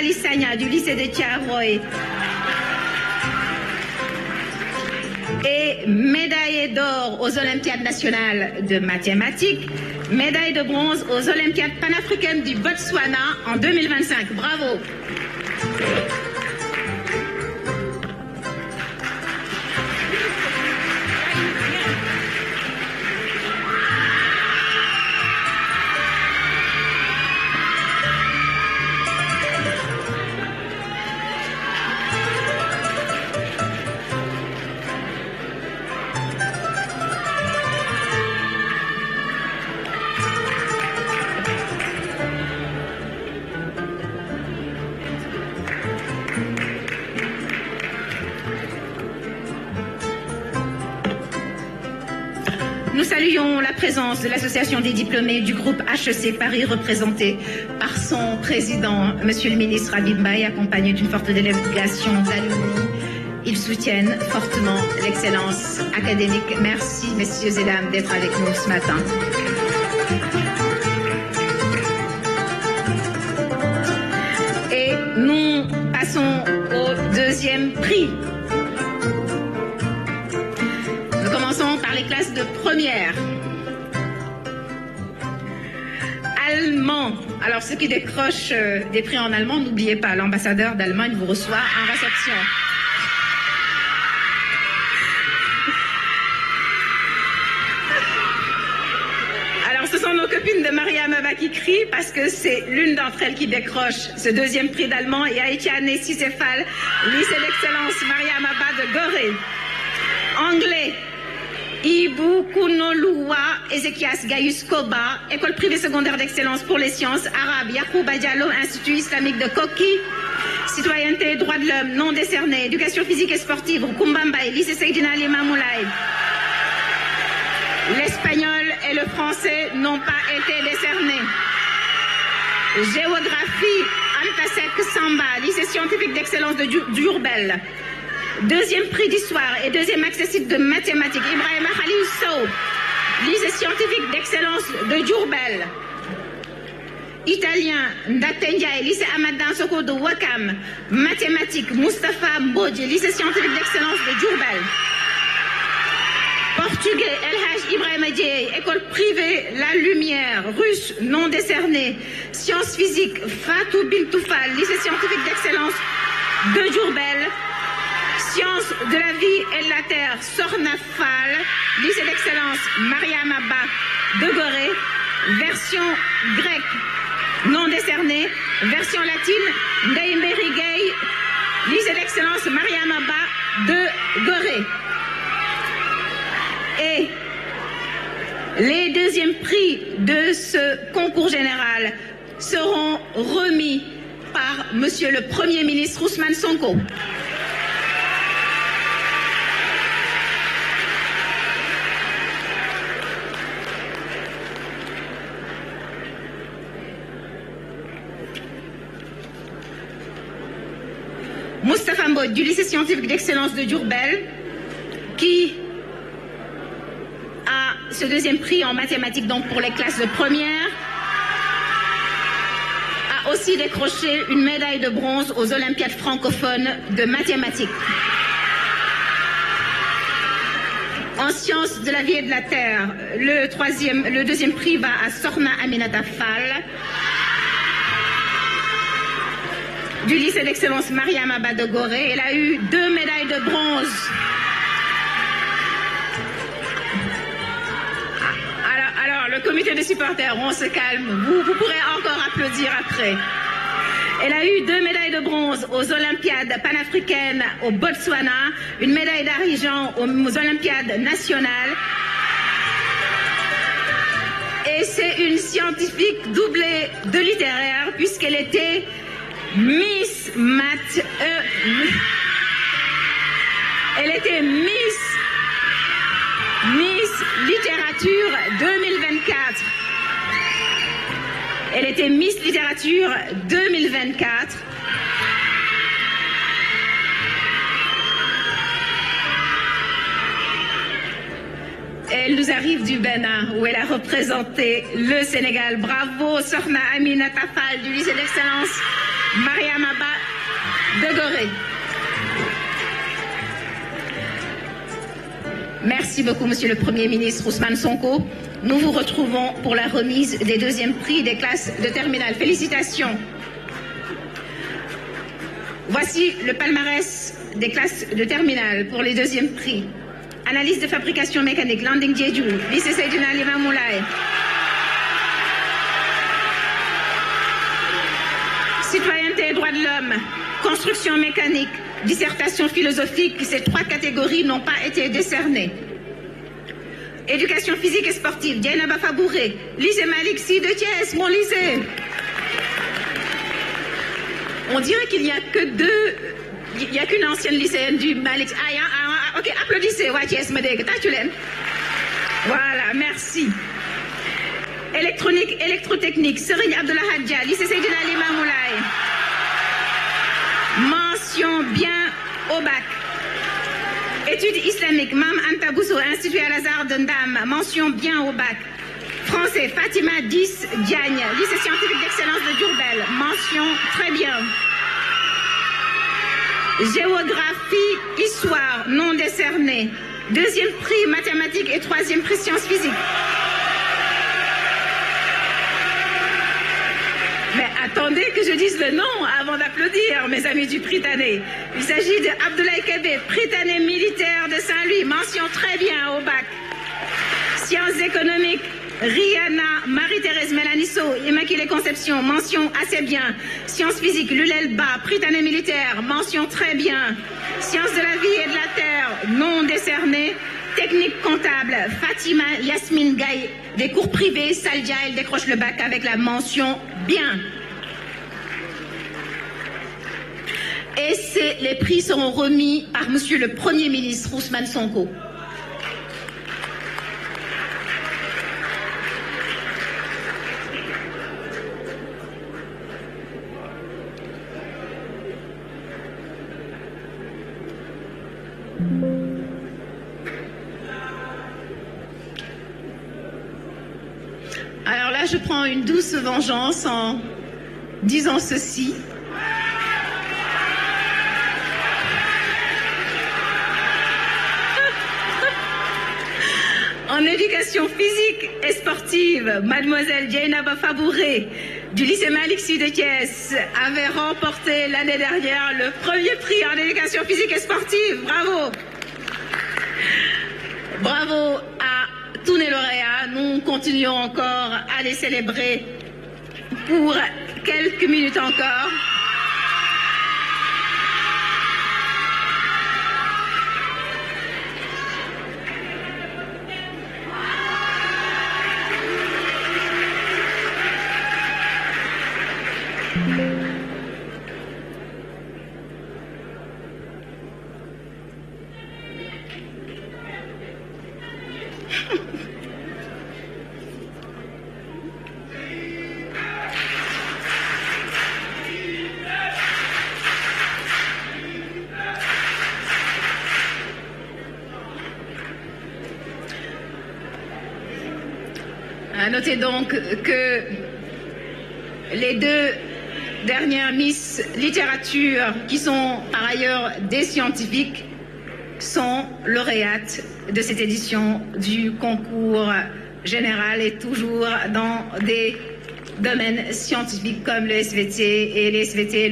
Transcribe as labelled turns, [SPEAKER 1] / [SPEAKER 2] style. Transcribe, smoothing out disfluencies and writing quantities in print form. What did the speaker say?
[SPEAKER 1] Mali Sagna du lycée de Thiaroye et médaillé d'or aux Olympiades nationales de mathématiques, médaille de bronze aux Olympiades panafricaines du Botswana en 2025. Bravo. Nous saluons la présence de l'association des diplômés du groupe HEC Paris, représenté par son président, Monsieur le ministre Habib Mbaye, accompagné d'une forte délégation d'alumni. Ils soutiennent fortement l'excellence académique. Merci, messieurs et dames, d'être avec nous ce matin. Et nous passons au deuxième prix. Par les classes de première. Allemand. Alors, ceux qui décrochent des prix en allemand, n'oubliez pas, l'ambassadeur d'Allemagne vous reçoit en réception. Alors, ce sont nos copines de Mariam Abba qui crient parce que c'est l'une d'entre elles qui décroche ce deuxième prix d'allemand et Haïtiane Sicéphale, lycée d'excellence Mariam Abba de Gorée. Anglais. Ibu Kunoloua Ezekias Gaius Koba, école privée secondaire d'excellence pour les sciences, arabe Yacouba Diallo, Institut islamique de Koki, citoyenneté, droits de l'homme, non décerné, éducation physique et sportive, Rukumbambaye, lycée Seydina Ali Mamoulaye. L'espagnol et le français n'ont pas été décernés. Géographie, Antasek Samba, lycée scientifique d'excellence de Diourbel. Deuxième prix d'histoire et deuxième accessible de mathématiques, Ibrahim Khalil Sow, lycée scientifique d'excellence de Diourbel. Italien, Ndatendia et lycée Amadin Soko de Wakam. Mathématiques, Moustapha Mbodji, lycée scientifique d'excellence de Diourbel. Portugais, El Haj Ibrahim Adjei, école privée La Lumière. Russe, non décerné. Sciences physiques, Fatou Bintoufal, lycée scientifique d'excellence de Diourbel. Sciences de la vie et de la terre, Sorna Fall, lycée d'excellence Mariam Abba de Gorée, version grecque non décernée, version latine Ndeimberi Gay, lycée d'excellence Mariam Abba de Gorée. Et les deuxièmes prix de ce concours général seront remis par Monsieur le Premier ministre Ousmane Sonko. Moustapha Mbod du lycée scientifique d'excellence de Diourbel, qui a ce deuxième prix en mathématiques donc pour les classes de première, a aussi décroché une médaille de bronze aux Olympiades francophones de mathématiques. En sciences de la vie et de la terre, le deuxième prix va à Sorna Aminata Fall, du lycée d'excellence Mariam Abba de Gorée. Elle a eu 2 médailles de bronze. Alors, le comité de supporters, on se calme. Vous pourrez encore applaudir après. Elle a eu 2 médailles de bronze aux Olympiades panafricaines au Botswana, une médaille d'argent aux Olympiades nationales. Et c'est une scientifique doublée de littéraire puisqu'elle était Miss Math. Elle était Miss Littérature 2024. Elle était Miss Littérature 2024. Elle nous arrive du Bénin où elle a représenté le Sénégal. Bravo Sorna Aminata Fall du lycée d'excellence Mariamaba de Gorée. Merci beaucoup, Monsieur le Premier ministre Ousmane Sonko. Nous vous retrouvons pour la remise des deuxièmes prix des classes de terminale. Félicitations. Voici le palmarès des classes de terminale pour les deuxièmes prix. Analyse de fabrication mécanique, Landing Jeju, lycée Seydina Limamou Laye. Citoyenneté et droits de l'homme, construction mécanique, dissertation philosophique, ces 3 catégories n'ont pas été décernées. Éducation physique et sportive, Dieynaba Fabouré, lycée Malick Sy de Thiès, mon lycée. On dirait qu'il n'y a que deux, il n'y a qu'une ancienne lycéenne du Malick. Ok, applaudissez, ouais, Thiès, me dégg, tâchulen. Voilà, merci. Électronique, électrotechnique, Serigne Abdullah Hadja, lycée Seydina Limamou Laye. Mention bien au bac. Études islamiques, Mam Anta Bousso, Institut Al-Azhar de Ndam, mention bien au bac. Français, Fatima 10 Diagne, lycée scientifique d'excellence de Diourbel, mention très bien. Géographie, histoire, non décerné. Deuxième prix mathématiques et troisième prix sciences physiques. Mais attendez que je dise le nom avant d'applaudir, mes amis du Prytanée. Il s'agit d'Abdoulaye Kébé, Prytanée militaire de Saint-Louis, mention très bien au bac. Sciences économiques, Rihanna, Marie-Thérèse Mélanisso, Immaculée Conception, mention assez bien. Sciences physiques, Lulel Ba, Prytanée militaire, mention très bien. Sciences de la vie et de la terre, non décerné. Technique comptable, Fatima Yasmine Gaye, des cours privés, Saldia, elle décroche le bac avec la mention bien. Et les prix seront remis par Monsieur le Premier ministre Ousmane Sonko. Alors là, je prends une douce vengeance en disant ceci. En éducation physique et sportive, mademoiselle Dieynaba Fabouré du lycée Malick Sy de Thiès avait remporté l'année dernière le premier prix en éducation physique et sportive. Bravo. Bravo à tous les lauréats. Nous continuons encore à les célébrer pour quelques minutes encore. Notez donc que les 2 dernières Miss Littérature, qui sont par ailleurs des scientifiques, sont lauréates de cette édition du concours général et toujours dans des domaines scientifiques comme le SVT et les SVT et